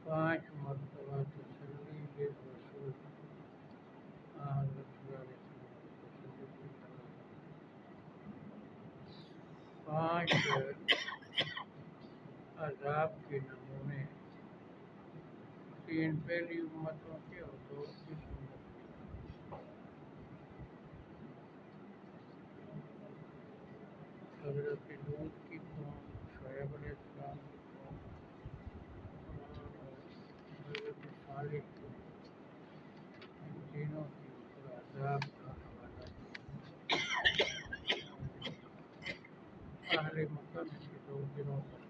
پانچ مرتبہ تسلی رسول حضرت صلی اللہ علیہ وسلم پانچ عذاب کے نمونے، تین پہلی امتوں کے اور دو اس امت کے۔ حضرت لوط کی قوم، شعیب علیہ السلام کی قوم اور حضرت صالح کی، ان تینوں کے اوپر عذاب کا حوالہ دیا۔ اہل مکہ میں سے دو دنوں تک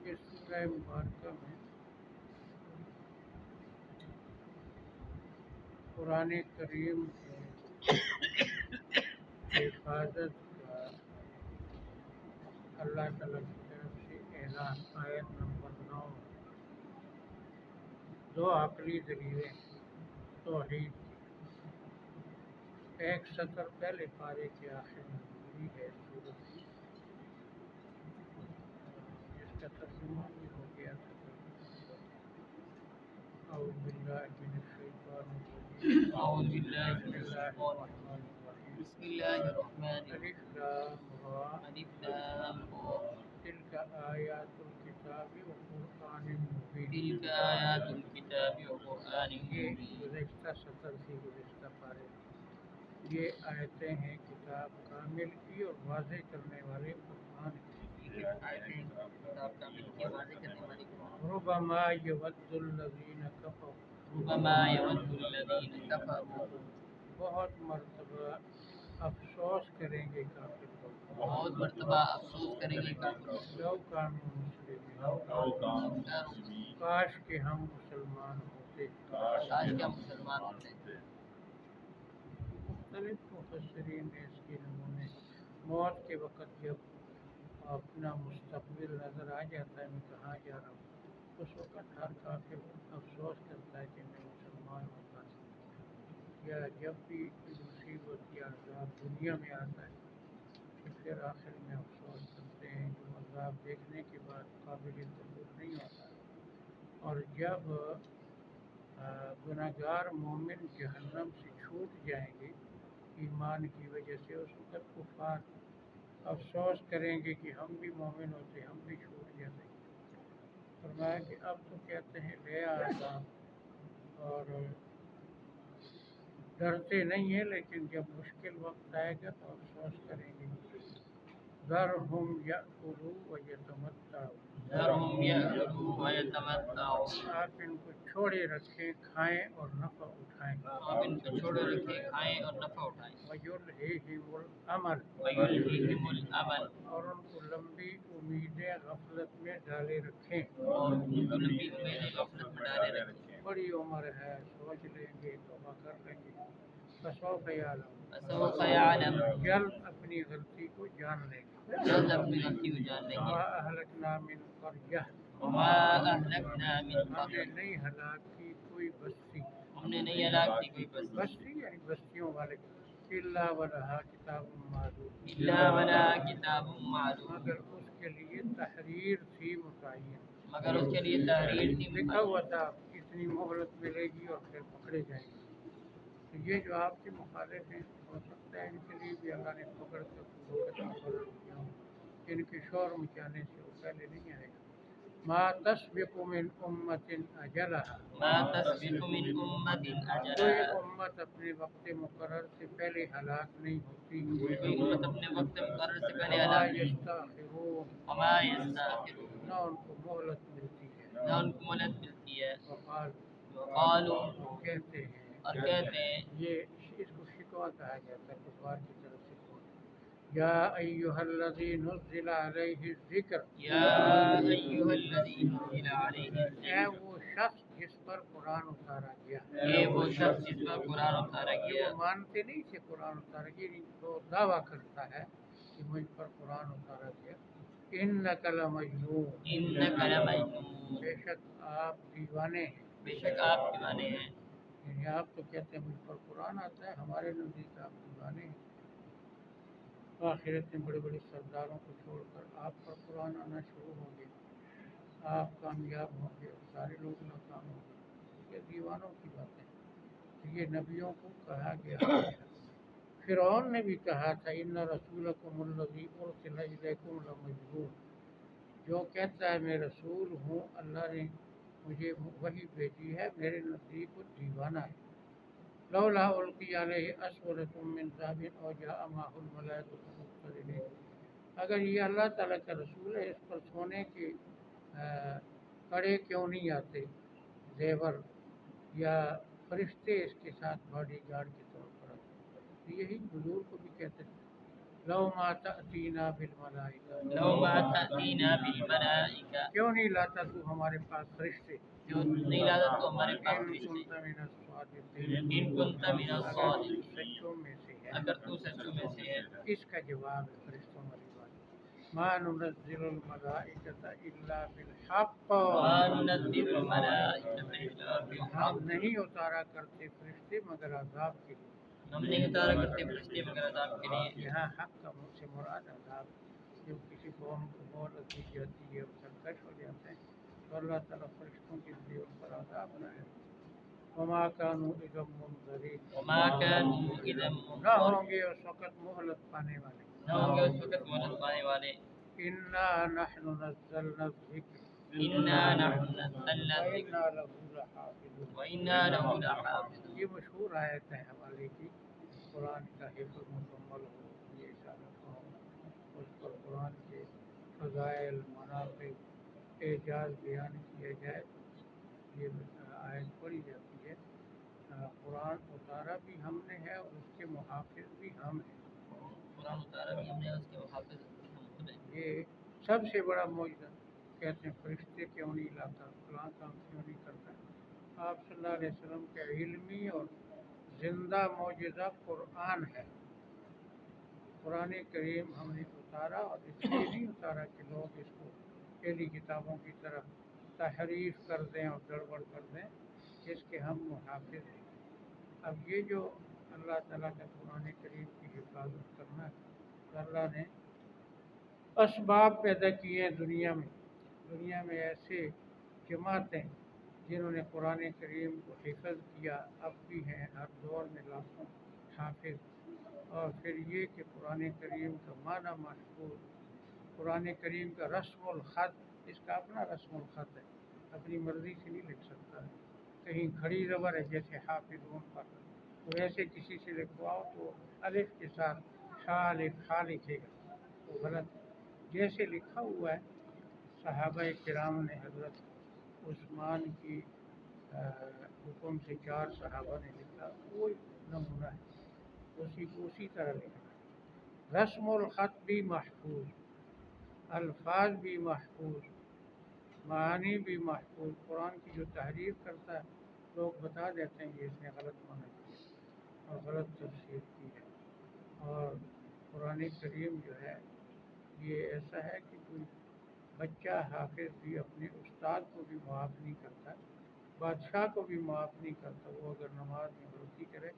اس سورہ مبارکہ میں قرآن کریم کی حفاظت کا اللہ تعالیٰ کی طرف سے اعلان، آیت نمبر 9۔ دو عقلی دلیلیں توحید کی، ایک سطر پہلے پارے کے آخر میں گزری ہے سورت کی، جس کا ترجمہ بھی ہو گیا تھا۔ اعوذ باللہ من الشیطان الرجیم، اعوذ باللہ بسم من اللہ الشیطان الرحمن الرحیم، بسم اللہ الرحمن الف لام را، الف لام را، تلک آیات الکتاب و قرآن مبین۔ تلک آیات الکتاب و قرآن یہ مبین۔ گزشتہ سطر تھی، گزشتہ پارے، یہ آیتیں ہیں کتاب کامل کی اور واضح کرنے والے قرآن کی۔ یہ آیتیں کتاب کامل کی واضح کرنے والی قرآن۔ ربما یود الذین کفروا، ربما یود الذین کفروا، بہت مرتبہ افسوس کریں گے کافر لوگ، بہت مرتبہ افسوس کریں گے کافر لوگ، لو کانوا مسلمین، کاش کہ ہم مسلمان ہوتے۔ کاش کہ ہم مسلمان ہوتے۔ مختلف مفسرین نے اس کے نمونے، موت کے وقت جب اپنا مستقبل نظر آ جاتا ہے میں کہاں جا رہا ہوں، اس وقت ہر کافر افسوس کرتا ہے کہ میں مسلمان ہوتا ہے، یا جب بھی کوئی مصیبت یا عذاب دنیا میں آتا ہے تو پھر آخر میں افسوس کرتے ہیں، جو عذاب دیکھنے کے بعد قابل قبول نہیں ہوتا۔ اور جب گناہگار مومن جہنم سے چھوٹ جائیں گے ایمان کی وجہ سے، اس وقت کفار افسوس کریں گے کہ ہم بھی مومن ہوتے، ہم بھی چھوٹ جاتے۔ فرمایا کہ اب تو کہتے ہیں لے عذاب، اور ڈرتے نہیں ہیں، لیکن جب مشکل وقت آئے گا تو افسوس کریں گے۔ ذرہم یأکلوا ویتمتعوا، ذرہم یأکلوا ویتمتعوا، آپ ان کو چھوڑے رکھیں، کھائیں اور نفع اٹھائیں۔ آپ ان کو چھوڑے رکھیں، کھائیں اور نفع اٹھائیں۔ وَیُلْہِہِمُ الْأَمَلُ، وَیُلْہِہِمُ الْأَمَلُ، اور ان کو لمبی امیدیں غفلت میں ڈالے رکھیں۔ اور ان کو لمبی امیدیں غفلت میں ڈالے رکھیں۔ بڑی عمر ہے، سوچ لیں گے، توبہ کر لیں گے، فسوف یعلم، فسوف یعلم، جلد اپنی غلطی کو جان لیں گے۔ جلد اپنی غلطی کو جان لیں گے۔ وَمَا أَهْلَكْنَا مِنْ قَرْيَةٍ، وما اہلکنا من ہم نے قریہ، نہیں ہلاک کی کوئی بستی، ہم نے نہیں ہلاک کی کوئی بستی، بستی یعنی بستیوں والے، إِلَّا وَلَهَا کتاب معلوم، الا ولا کتاب معلوم، مگر اس کے لیے تحریر تھی متعین، مگر اس کے لیے تحریر تھی لکھا ہوا تھا اتنی مہلت ملے گی اور پھر پکڑے جائیں گے۔ تو یہ جو آپ کے مخالف ہیں، ہو سکتا ہے ان کے لیے بھی اللہ نے پکڑ کر وقت مقرر کیا ہو، ان کے شور مچانے سے وہ پہلے نہیں آئے گا۔ ما تسبق من امت اجلها، ما تسبق من امت کوئی اجلها، امت اپنے وقت مقرر سے پہلے ہلاک نہیں ہوتی، کوئی امت اپنے وقت مقرر سے پہلے وما ہلاک نہیں، یستأخرون، وما یستأخرون، نہ ان کو مہلت ملتی ہے۔ نہ ان کو مہلت ملتی ہے۔ وقالوا، وقالوا، کہتے ہیں، اور کہتے ہیں، یہ اس کو شکوہ کہا جاتا ہے کفار کی طرف سے، یا ایھا الذی نزل علیہ الذکر، یا ایھا الذی نزل علیہ اے الذکر، وہ شخص جس پر قرآن اتارا گیا۔ یہ وہ شخص جس پر قرآن اتارا یہ گیا، وہ مانتے نہیں تھے قرآن اتارا گیا، تو دعویٰ کرتا ہے کہ مجھ پر قرآن اتارا گیا۔ انک لمجنون، انک لمجنون، بے شک آپ دیوانے ہیں، بے شک آپ دیوانے ہیں۔ یعنی آپ تو کہتے ہیں مجھ پر قرآن آتا ہے، ہمارے نزدیک آپ دیوانے ہیں۔ आखिरत में बड़े बड़े सरदारों को छोड़कर आप पर कुरान आना शुरू हो गया, आप कामयाब होंगे और सारे लोग नाकाम होंगे। ये दीवानों की बातें हैं, ये नबियों को कहा गया है। फिरौन ने भी कहा था इन्ना रसूलकुमुल्लज़ी उरसिला इलैकुम लमजनून, जो कहता है मैं रसूल हूँ, अल्लाह ने मुझे वही भेजी है, मेरे नज़दीक वो दीवाना है। लौला उल्किया अलैहि अस्वरतुम मिन ज़हाबिन औ जाअ माहुल मलाइकतु मुक़्तरिनीन, अगर ये अल्लाह ताला का रसूल है, इस पर सोने के कड़े क्यों नहीं आते, जेवर, या फरिश्ते इसके साथ बॉडी गार्ड के तौर पर आते। तो यही हुजूर को भी कहते थे लौ मा तअतीना बिल मलाइका, لو ما تأتينا بالملائكة क्यों नहीं लाता तू हमारे पास फरिश्ते, जो नहीं लाता तो हमारे पास इन फरिश्ते कुंत मिनस सादिकीन, इन कुंत मिन अगर तू अस्सादिकीन, सच्चों में से है। अगर तू सच्चों में से है। इसका जवाब है फरिश्तों वाली बात, मा नुनज़्ज़िलुल मलाइकता इल्ला बिल हक़्क़, मा नुनज़्ज़िलुल मलाइकता इल्ला बिल हम हक़्क़, नहीं उतारा करते फरिश्ते मगर अजाब के लिए। हम नहीं उतारा करते फरिश्ते मगर अज़ाब के लिए। यहाँ हक का से मुराद अजाब, जब किसी कौम को मोहलत दी जाती है और सरकश हो जाते हैं तो अल्लाह ताला फरिश्तों के लिए उन पर अजाब बनाए। वमा कानू इदम मुनज़रीन, वमा कानू इदम न मुनज़रीन, होंगे उस वक़्त मोहलत पाने वाले। न होंगे उस वक़्त मोहलत पाने वाले। इन्ना नहनु नज़्ज़लना ज़िक्र इन्ना नहनु नज़्ज़लना व ज़िक्र इन्ना लहू लहाफ़िज़ून, व इन्ना लहू लहाफ़िज़ून। ये मशहूर आयत है हवाले की, कुरान का हिफ्ज़ मुकम्मल हो, ये इशारत हो, उस पर कुरान के फ़ज़ाइल, मनाक़िब, एजाज़ बयान किया जाए, ये आयत पढ़ी जाती है। कुरान उतारा भी हमने है और उसके मुहाफ़िज़ भी हम हैं। कुरान उतारा भी हमने, उसके मुहाफ़िज़ भी हम खुद हैं। ये सबसे बड़ा मौजज़ा, कहते हैं फरिश्ते क्यों नहीं लाता, फलां काम क्यों नहीं करता। आप सल्लल्लाहु अलैहि वसल्लम का इल्मी और ज़िंदा मौजज़ा कुरान है। कुरान करीम हमने उतारा और इसलिए नहीं उतारा कि लोग इसको पहली किताबों की तरह तहरीफ कर दें और गड़बड़ कर दें, इसके हम मुहाफ़िज़ हैं। अब ये जो अल्लाह ताला का कुरान करीम की हिफाजत करना है, तो अल्लाह ने असबाब पैदा किए हैं दुनिया में ऐसे जमातें जिन्होंने कुरान करीम को हिफज किया, अब भी हैं, हर दौर में लाखों हाफिज। और फिर ये कि कुरान करीम का माना महफूज, कुरान करीम का रस्मुल ख़त, इसका अपना रस्मुल ख़त है, अपनी मर्ज़ी से नहीं लिख सकता। कहीं खड़ी ज़बर है जैसे हाफिज़ून पर, तो वैसे किसी से लिखवाओ तो अलिफ के साथ खा लिखेगा, वो गलत है। जैसे लिखा हुआ है सहाबा किराम ने हज़रत उस्मान की हुक्म से 4 सहाबा ने लिखा, वो नमूना है, उसी को उसी तरह लिखना है। रस्मुल ख़त भी महफूज, अल्फाज भी महफूज, मानी भी महफूज। कुरान की जो तहरीफ करता है लोग बता देते हैं ये इसने गलत माना किया और गलत तफसीर की है। और कुरान करीम जो है ये ऐसा है कि कोई बच्चा हाफिज भी अपने उस्ताद को भी माफ़ नहीं करता, बादशाह को भी माफ़ नहीं करता। वो अगर नमाज में गलती करे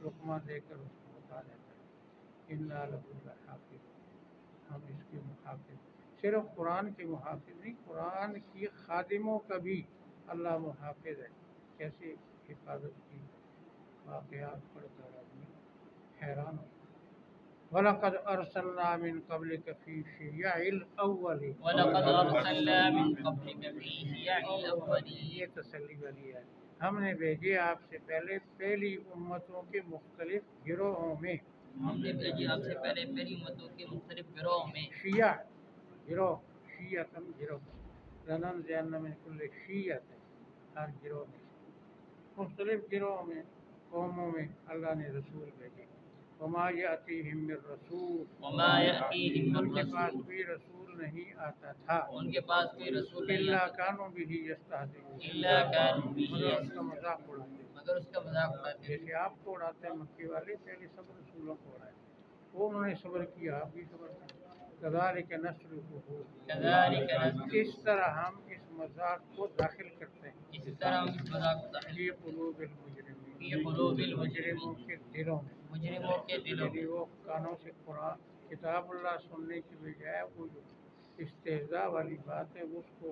लुक़मा देकर उसको बता देता है इन्ना लहू लहाफ़िज़, हम इसके मुहाफ़िज़। सिर्फ कुरान के मुहाफ़िज़ नहीं, कुरान की खादिमों का भी अल्लाह मुहाफ़िज़ है। कैसे हिफाजत की वाक़यात पढ़कर आदमी हैरान हो। वलक़द अरसलना मिन क़ब्लिक फ़ी शियअल अव्वलीन, वलक़द अरसलना मिन क़ब्लिक फ़ी शियअल अव्वलीन, ये तसल्ली वाली है। हमने भेजे आपसे पहले पहली उम्मतों के मुख्तलिफ गिरोहों में, हमने भेजी आपसे पहले पहली उम्मतों के मुख्तलिफ गिरोह में। शिया गिरोह, शियतन गिरोह, लननज़िअन्न मिन कुल्लि शियतिन, हर गिरोह में मुख्तलिफ गिरोह में कौमों में अल्लाह ने रसूल भेजे। वमा यातीहिम मिर रसूल, वमा यातीहिम मिर उनके पास रसूल, कोई रसूल नहीं आता था, उनके पास कोई रसूल नहीं इल्ला आता था, कानू बिही यस्तहज़िऊन, इल्ला कानू बिही मगर उसका यस्तहज़िऊन, मजाक उड़ाते। मगर उसका मजाक उड़ाते थे। जैसे आपको उड़ाते हैं मक्के वाले, पहले सब रसूलों को उड़ाए, वो उन्होंने सब्र किया, आप भी सब्र करें। कज़ालिक नस्लुकुहु, कज़ालिक नस्लुकुहु, इस तरह हम इस मजाक को दाखिल करते हैं इसी तरह हम इस मजाक को दाखिल फी क़ुलूबिल मुजरिमीन, फी क़ुलूबिल मुजरिमों मुजरिमीन, के दिलों में। मुजरिमों के दिलों यदि में। वो कानों से कुरान किताब अल्लाह सुनने की बजाय वो जो इस्तेज़ा वाली बात है उसको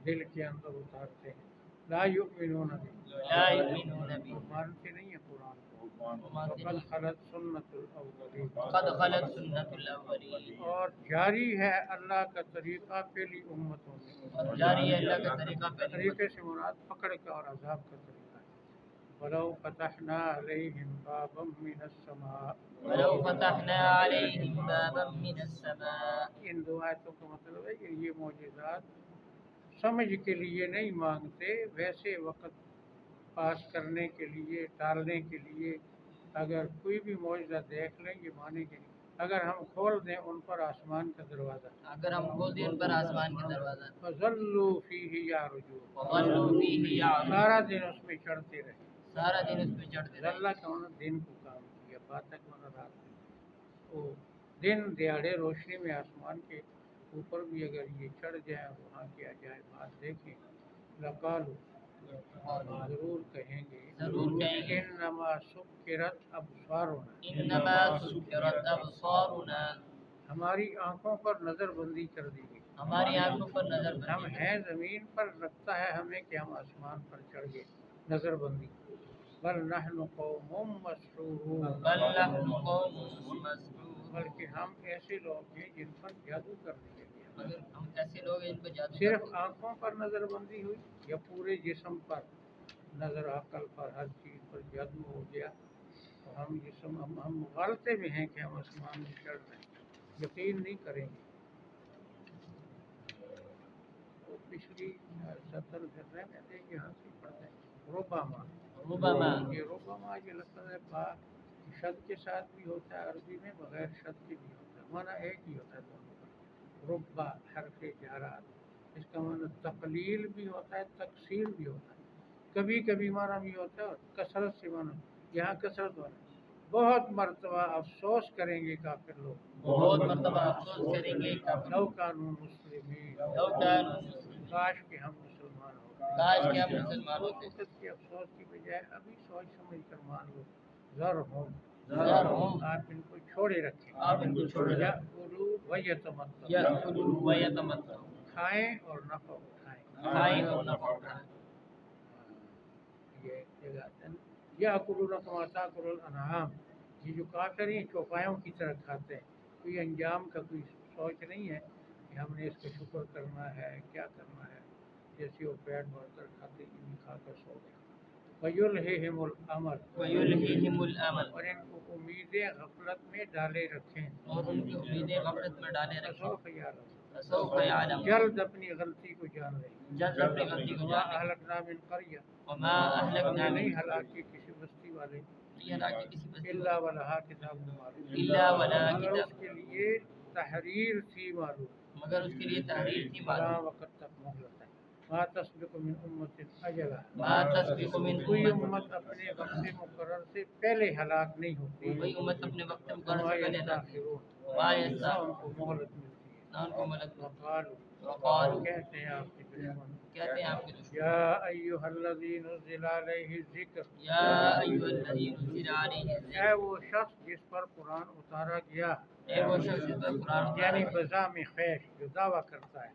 दिल के अंदर उतारते हैं। ला युमिनून बिही, ला युमिनून बिही, वो मानते नहीं है कुरान को। वो मानते वक़द नहीं। खलत सुन्नतुल अव्वलीन, क़द खलत सुन्नतुल अव्वलीन, और जारी है अल्लाह का तरीक़ा पहली उम्मतों में। और जारी है अल्लाह का तरीक़ा पहली तरीक़े से मुराद पकड़ का और अज़ाब का तरीक़ा है। वलौ फतहना अलैहिम बाबम मिनस समा, वलौ फतहना अलैहिम बाबम मिनस समा। इन दो आयतों का मतलब है कि ये मौजज़ात समझ के लिए नहीं मांगते, वैसे वक़्त पास करने के लिए, टालने के लिए। अगर कोई भी मौजज़ा देख लें ये मानेंगे नहीं। अगर हम खोल दें उन पर आसमान का दरवाज़ा, अगर हम खोल दें उन पर आसमान का दरवाज़ा, फज़ल्लू फ़ीही यारजून, वज़ल्लू फ़ीही यारजून, सारा दिन उसमें चढ़ते रहे। सारा दिन उस पे चढ़ते रहे। ज़ल्ला का मतलब दिन को काम किया, बातक मतलब रात में। तो दिन दिहाड़े रोशनी में आसमान के ऊपर भी अगर ये चढ़ जाए, वहाँ किया जाए, बात देखें, लकालू, ज़रूर कहेंगे, ज़रूर कहेंगे, इन्नमा सुक्किरत अबसारुना, इन्नमा सुक्किरत अबसारुना, हमारी आँखों पर नज़रबंदी कर दी गई। हमारी आंखों पर नजर हम बंदी। हैं ज़मीन पर, लगता है हमें कि हम आसमान पर चढ़ गए, नज़रबंदी। बल नहनु कौमुम मसहूरून, बल नहनु कौमुम मसहूरून, बल्कि हम ऐसे लोग हैं जिन पर जादू कर दिया गया। मगर हम ऐसे लोग हैं जिन पर जादू सिर्फ करते हैं। आँखों पर नज़रबंदी हुई या पूरे जिस्म पर, नज़र अकल पर, हर चीज़ पर जादू हो गया। तो हम जिस्म हम गलते में हैं कि हम आसमान में चढ़ रहे हैं, यकीन नहीं करेंगे। तो पिछली सतर फिर में थे यहाँ से पढ़ते हैं रुबामा, रुबामा, ये रुबामा ये लगता है बा शद के साथ भी होता है अरबी में, बगैर शद के भी होता है, माना एक ही होता है दोनों का। रुब्बा हरफ जारात, इसका माना तकलील भी होता है, तकसीर भी होता है। कभी कभी माना भी होता है और कसरत से माना, यहाँ कसरत वाला बहुत मरतबा अफसोस करेंगे काफिर लोग, बहुत मर्तबा अफसोस करेंगे काफिर लौ लोग, कानू मुस्लिमीन, लौ कानू मुस्लिमीन, काश कि हम मुसलमान हो। काश कि हम मुसलमान उस होते। वक़्त के अफसोस की बजाय अभी सोच समझ कर मान लो, ज़र हो, ज़रहुम, आप इनको छोड़े रखें, आप इनको छोड़े या रखें। कुलू व यतमत्तऊ, यअकुलू व यतमत्तऊ, खाएं और नफ़ा उठाएं। खाएं और नफा उठाएं। ये एक जगह है, या कुलू कमा ताकुलुल अनआम, ये जो काफिर हैं चौपायों की तरह खाते हैं, कोई अंजाम का कोई सोच नहीं है कि हमने इसका शुक्र करना है, क्या करना है। जैसे वो पेट भरकर खाते यूँ खाकर सो गए। वयुल्हिहिमुल अमल, वयुल्हिहिमुल अमल, और इनको उम्मीदें गफलत में डाले रखें। और उनकी उम्मीदें गफलत में डाले रखें। फसौफ यालम, फसौफ यालम, जल्द अपनी गलती को जान लें। जल्द अपनी गलती को वमा जान लें। अहलकना मिन क़रया, वमा अहलकना हमने मिन, नहीं हलाक की किसी बस्ती वाले, नहीं हलाकी किसी बस्ती इल्ला वलहा किताबुन मालूम, इल्ला वला मगर किताब, उसके लिए तहरीर थी मालूम, मगर उसके लिए तहरीर थी फला मालूम। वक़्त तक मोहलत है। मा तस्बिक़ु मिन उम्मतिन अजला, मा तस्बिक़ु मिन कोई उम्मत, उम्मत अपने वक्त मुकर्रर से पहले हलाक नहीं होती। कोई उम्मत अपने वक्त मुकर्रर वमा से पहले ना, यस्तअखिरून, मा ना यस्तअखिरून, उनको मोहलत मिलती है। ना उनको मलक, वक़ालू, वक़ालू, कहते हैं आपके दुश्मन, कहते हैं आपके दुश्मन, या अय्युहल्लज़ी नुज़्ज़िला अलैहि ज़िक्र, या अय्युहल्लज़ी नुज़्ज़िला अलैहि ज़िक्र, है वो शख्स जिस पर कुरान उतारा गया, ए वो शख्स जिस पर कुरान उतारा यानी गया, बज़ाम ख़ैश जो दावा करता है,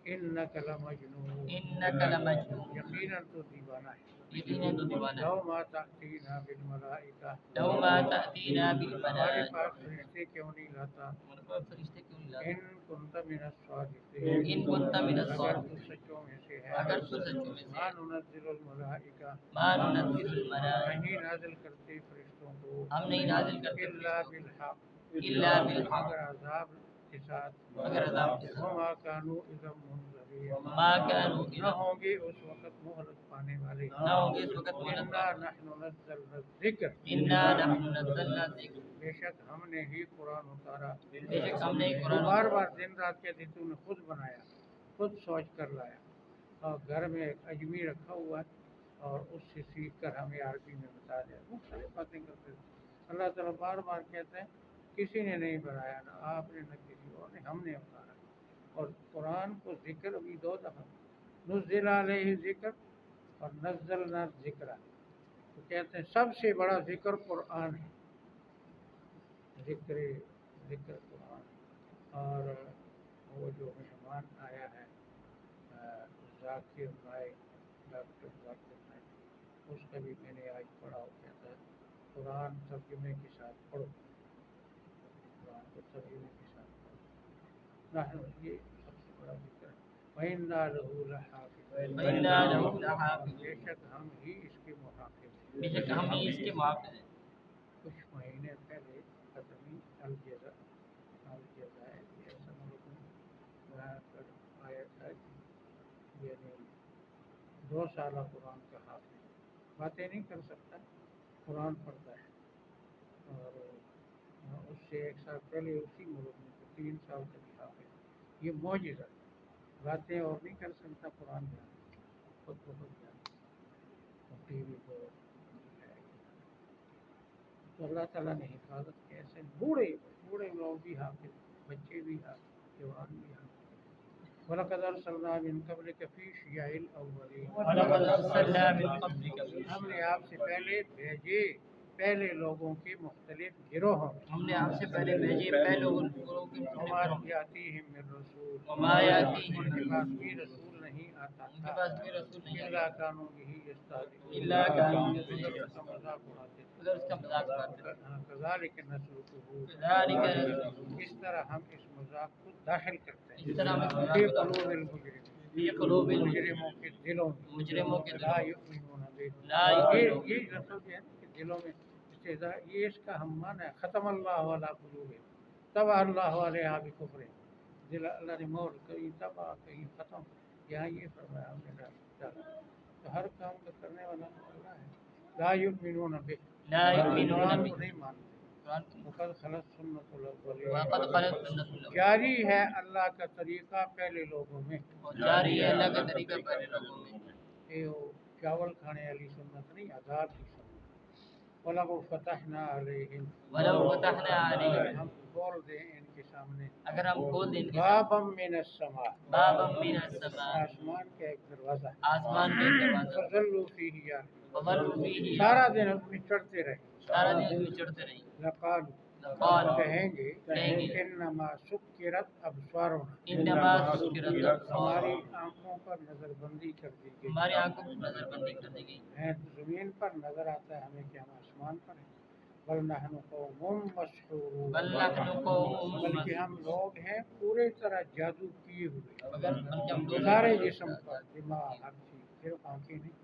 इन्नका लमजनून, इन्नका लमजनून, यकीनन तो दीवाना है। यकीनन तो दीवाना है। लौ मा तअतीना बिल मलाइका, लौ मा तअतीना बिल हमारे मलाइका, पास फरिश्ते क्यों नहीं लाता। हमारे पास फरिश्ते क्यों नहीं लाते। इन कुंत मिनस सादिक़ीन, इन कुंत मिनस अगर सादिक़ीन, तू सच्चों में से है। अगर तू सच्चों में से मा है। नुनज़्ज़िलुल मलाइका, मा नुनज़्ज़िलुल मलाइका, नहीं नाज़िल करते फरिश्तों को, हम नहीं नाजिल करते इल्ला फरिश्तों बिल को, हक़, इल्ला बिल हक़, मगर अज़ाब के साथ। मगर अज़ाब के साथ। वमा कानू इज़म मुनज़रीन, वमा कानू न इज़म, होंगे उस वक़्त मोहलत पाने वाले। ना होंगे इस वक़्त मोहलत इन्ना पाने वाले। नहनु नज़्ज़लना ज़िक्र, इन्ना नहनु नज़्ज़लना ज़िक्र, बेशक हमने ही कुरान उतारा। बेशक हमने ही तो कुरान बार उतारा। बार दिन रात कहती तूने खुद बनाया, खुद सोच कर लाया, और घर में एक अजमी रखा हुआ है और उससे सीख कर हमें अरबी में बता दिया। मुख्तलिफ बातें करते थे। अल्लाह ताला बार बार कहते हैं किसी ने नहीं बनाया, ना आपने न किसी और ने, हमने उतारा। और कुरान को जिक्र अभी दो दफ़ा, नुज़्ज़िला अलैहि ज़िक्र और नज़्ज़लना ज़िक्रा, तो कहते हैं सबसे बड़ा जिक्र कुरान है। जिक्र ذکر قرآن اور وہ جو مہمان آیا ہے ذاکر نائک ڈاکٹر ذاکر نائک اس کا بھی میں نے آج پڑھا ہو کہتا ہے قرآن ترجمے کے ساتھ پڑھو قرآن کو ترجمے کے ساتھ پڑھو نحن یہ سب سے بڑا ذکر ہے وَإِنَّا لَهُ لَحَافِظُونَ وَإِنَّا لَهُ لَحَافِظُونَ بے شک ہم ہی اس کے محافظ ہیں بے شک ہم ہی اس کے محافظ ہیں کچھ مہینے پہلے قدمی الجزائر ایسا ملک میں وہاں پر آیا تھا یعنی 2 سالہ قرآن کا حافظ باتیں نہیں کر سکتا قرآن پڑھتا ہے اور اس سے 1 سال پہلے اسی ملک میں تو 3 سال تک حافظ یہ معجزہ باتیں اور نہیں کر سکتا قرآن جانا خود بخود جانا ٹی وی کو تو اللہ تعالیٰ نے حفاظت کی ایسے بوڑھے لوگ بھی حافظ بچے بھی حافظ جوان بھی حافظ وَلَقَدْ أَرْسَلْنَا مِن قَبْلِكَ فِي شِيَعِ الْأَوَّلِينَ وَلَقَدْ أَرْسَلْنَا مِن قَبْلِكَ ہم نے آپ سے پہلے بھیجے پہلے لوگوں کے مختلف گروہوں ہم نے آپ سے پہلے بھیجے پہلے لوگوں کے وما یاتیہم من رسول وما یاتیہم ان کے پاس کوئی رسول نہیں آتا ان کے تھا پاس کوئی رسول نہیں الا کانوا بہ یستہزئون الا کانوا مگر اس کا مذاق اڑاتے تھے مگر اس کا مذاق اڑاتے تھے کذالک نسلکہ ذالک اس طرح ہم اس مذاق کو داخل کرتے ہیں اس طرح ہم اس فی مذاق کو قلوب المجرمین فی قلوب مجرموں کے دلوں میں مجرموں کے لا دلوں یؤمنون بہ لا یؤمنون یہ لفظ جو ہے نا کہ دلوں میں استہزاء یہ اس کا ہم معنی ہے ختم اللہ علی قلوبہم طبع اللہ علیہا بکفرہم دل اللہ نے مہر کہیں طبع کہیں ختم یہاں یہ فرمایا ہم نے ڈالا تو ہر کام کا کرنے والا اللہ ہے لا یؤمنون بہ لا یؤمنون قرآن بہ کو نہیں مانتے قرآن کو وقد خلت سنت الاولین وقد خلت سنت اللہ جاری ہے اللہ کا طریقہ پہلے لوگوں میں اور جاری ہے اللہ کا طریقہ پہلے لوگوں میں یہ وہ چاول کھانے والی سنت نہیں عذاب کی سنت وَلَقَدْ فَتَحْنَا عَلَيْهِمْ وَلَوْ فَتَحْنَا عَلَيْهِمْ ہم کھول دیں ان کے سامنے اگر ہم کھول دیں ان کے بابا من السماء بابا من السماء آسمان کا ایک دروازہ آسمان کے دروازہ فَظَلُّوا فِيهِ يَعْرِجُونَ وَظَلُّوا فِيهِ سارا دن اس میں چڑھتے رہے سارا دن اس میں چڑھتے رہی لقالوا قالوا کہیں گے انما سکرت ابصارنا انما سکرت ہماری ابصارنا آنکھوں پر نظر بندی کر دی گئی ہماری آنکھوں پر نظر بندی کر دی گئی ہے زمین پر نظر آتا ہے ہمیں کہ ہم آسمان پر ہیں بل نحن قوم مسحورون بل نحن قوم بلکہ ہم لوگ ہیں پورے طرح جادو کیے ہوئے مگر ہم لوگ سارے جسم پر دماغ ہر چیز صرف آنکھیں نہیں